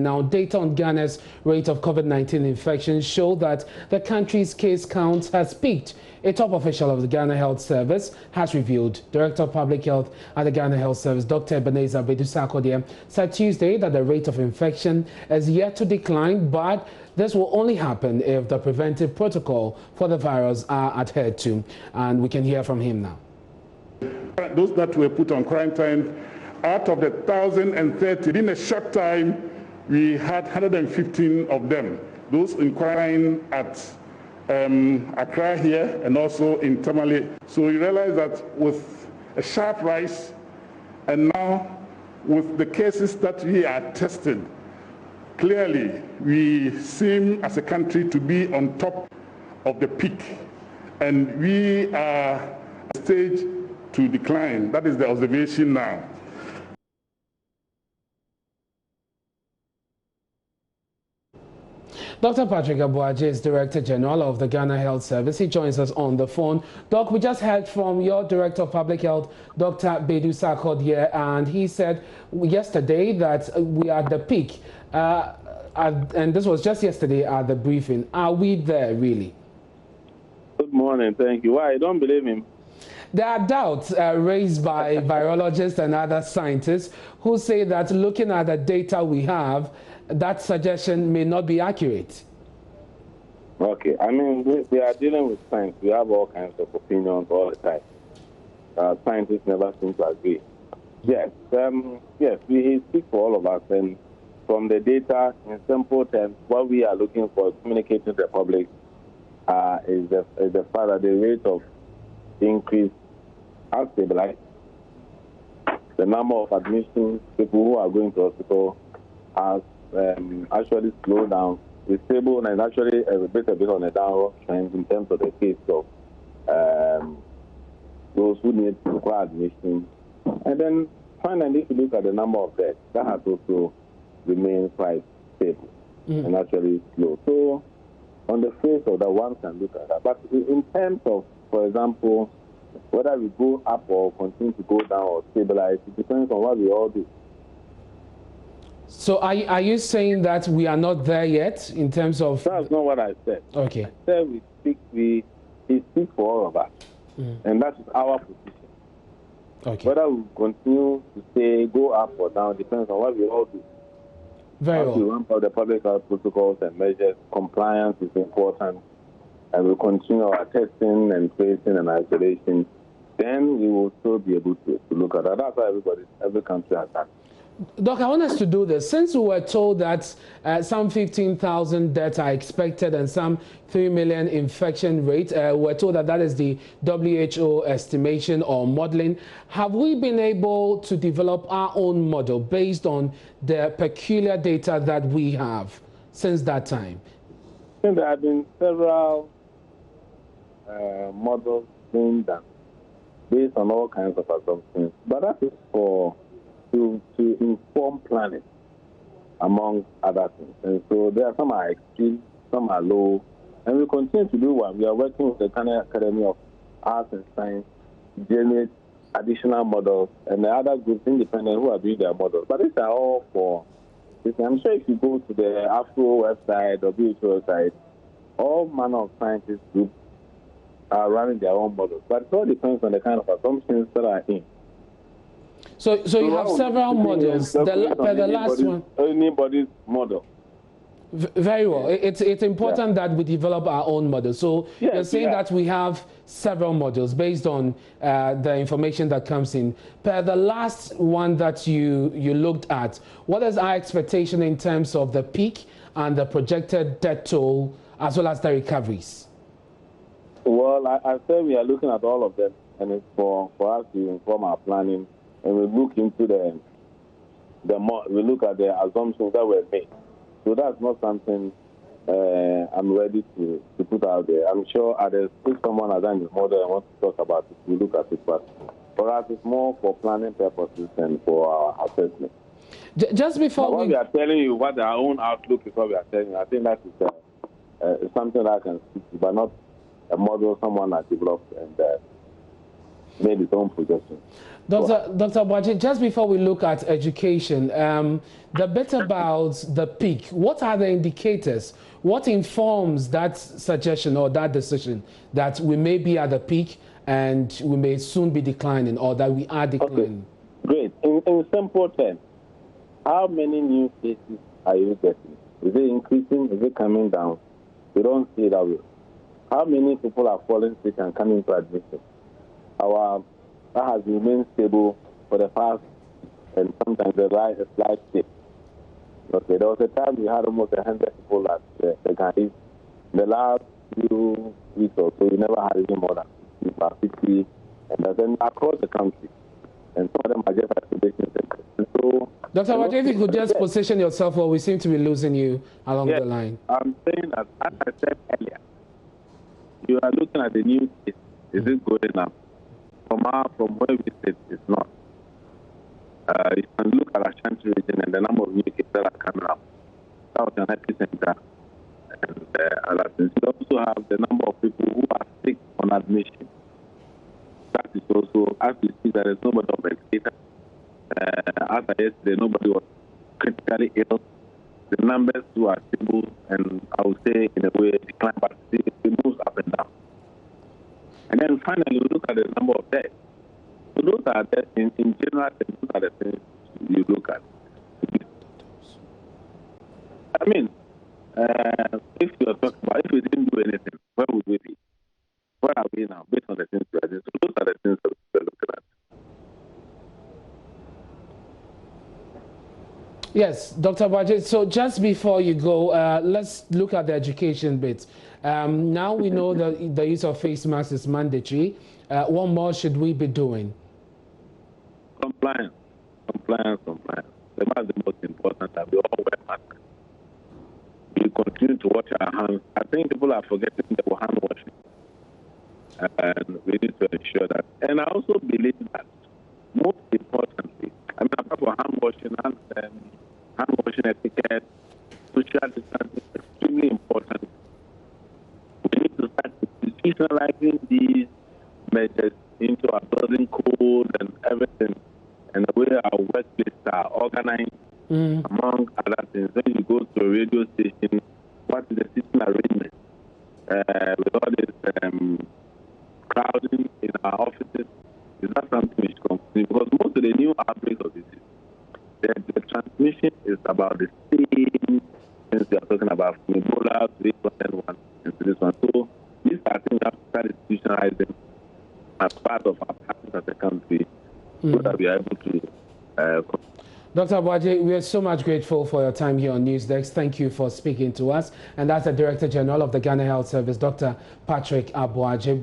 Now, data on Ghana's rate of COVID-19 infections show that the country's case count has peaked. A top official of the Ghana Health Service has revealed. Director of Public Health at the Ghana Health Service, Dr. Badu Sarkodie, said Tuesday that the rate of infection is yet to decline, but this will only happen if the preventive protocol for the virus are adhered to. And we can hear from him now. Those that were put on quarantine, out of the 1,030, in a short time, we had 115 of them. Those in quarantine at Accra here and also in Tamale. So you realize that with a sharp rise, and now with the cases that we are tested, clearly we seem as a country to be on top of the peak, and we are at a stage to decline. That is the observation now. Dr. Patrick Abuaje is Director General of the Ghana Health Service. He joins us on the phone. Doc, we just heard from your Director of Public Health, Dr. Badu Sarkodie, and he said yesterday that we are at the peak. And this was just yesterday at the briefing. Are we there, really? Good morning. Thank you. Why? I don't believe him. There are doubts raised by virologists and other scientists who say that looking at the data we have, that suggestion may not be accurate. Okay. I mean, we are dealing with science. We have all kinds of opinions all the time. Scientists never seem to agree. Yes. Yes, we speak for all of us. And from the data, in simple terms, what we are looking for communicating to the public is the fact that the rate of increase has stabilized. The number of admissions, people who are going to hospital, has actually slowed down. It's stable and actually a bit on a downward trend in terms of the case of those who need to require admission. And then finally, if you look at the number of deaths, that has also remained quite stable and actually slow. So on the face of that, one can look at that. But in terms of, for example, whether we go up or continue to go down or stabilize, it depends on what we all do. So are you saying that we are not there yet in terms of... That's not what I said. Okay. I said we speak for all of us. And that is our position. Okay. Whether we continue to say go up or down depends on what we all do. Very well. We ramp up the public health protocols and measures. Compliance is important. And we continue our testing and tracing and isolation. Then we will still be able to look at that. That's why every country has that. Doc, I want us to do this. Since we were told that some 15,000 deaths are expected and some 3 million infection rate, we're told that that is the WHO estimation or modeling. Have we been able to develop our own model based on the peculiar data that we have since that time? I think there have been several models being done based on all kinds of assumptions, but that is to inform planning, among other things. And so there are some are extreme, some are low, and we continue to do one. We are working with the Ghana Academy of Arts and Science to generate additional models, and the other groups independent who are doing their models. But these are all for, I'm sure if you go to the AFRO website or WHO website, all manner of scientist groups are running their own models. But it all depends on the kind of assumptions that are in. So you have several models. The last one. Anybody's model. Very well. It's important that we develop our own model. So you're saying that we have several models based on the information that comes in. Per the last one that you looked at, what is our expectation in terms of the peak and the projected death toll as well as the recoveries? Well, I said we are looking at all of them, and it's for us to inform our planning. And we look into we look at the assumptions that were made. So that's not something I'm ready to put out there. I'm sure if someone has done this model and wants to talk about it, we look at it. But for us, it's more for planning purposes and for our assessment. Just before we are telling you what our own outlook is, what we are telling you, I think that is something that I can speak to, but not a model someone has developed. And made its own projections. Dr. Abwaje, just before we look at education, the bit about the peak, what are the indicators? What informs that suggestion or that decision that we may be at the peak and we may soon be declining, or that we are declining? Okay. Great. In simple terms, how many new cases are you getting? Is it increasing? Is it coming down? We don't see it that way. How many people are falling sick and coming to admission? That has remained stable for the past, and sometimes a slight dip. Okay, there was a time we had almost 100 people at the Ghanaian. The last few weeks or so, we never had any more than 50, and then across the country. And some of them are just isolation centers. So, Dr. Abwaje, if you could just position yourself, well, we seem to be losing you along the line. I'm saying that, as I said earlier, you are looking at the new case. Is it going up? From where we sit, it's not. You can look at Ashanti region and the number of new cases that are coming up. That was an epicenter. And other things. We also have the number of people who are sick on admission. That is also, as we see, there is nobody on ventilator. As I yesterday, nobody was critically ill. The numbers too are stable, and I would say in a way decline, but it moves up and down. And then finally, we look at the number of deaths. So those are deaths in general, those are the things you look at. I mean, if you're talking about, if we didn't do anything, where would we be? Where are we now, based on the things we are doing? So those are the things that we're looking at. Yes, Dr. Abwaje, so just before you go, let's look at the education bit. Now we know that the use of face masks is mandatory. What more should we be doing? Compliance. The most important that we all wear masks. We continue to wash our hands. I think people are forgetting the hand washing. And we need to ensure that. And I also believe that, most importantly, I mean, apart from hand washing etiquette, social distancing is extremely important. We need to start institutionalizing these measures into our building code and everything, and the way our workplaces are organized, among other things. When you go to a radio station, what is the system arrangement? With all this crowding in our offices, is that something we should continue? Because most of the new outbreaks of disease, the transmission is about the same things we are talking about, from Ebola to H1N1 and to this one. So these are things we have to start institutionalizing as part of our practice as a country, so that we are able to. Dr. Abwaje, we are so much grateful for your time here on News Desk. Thank you for speaking to us. And that's the Director General of the Ghana Health Service, Dr. Patrick Abwaje.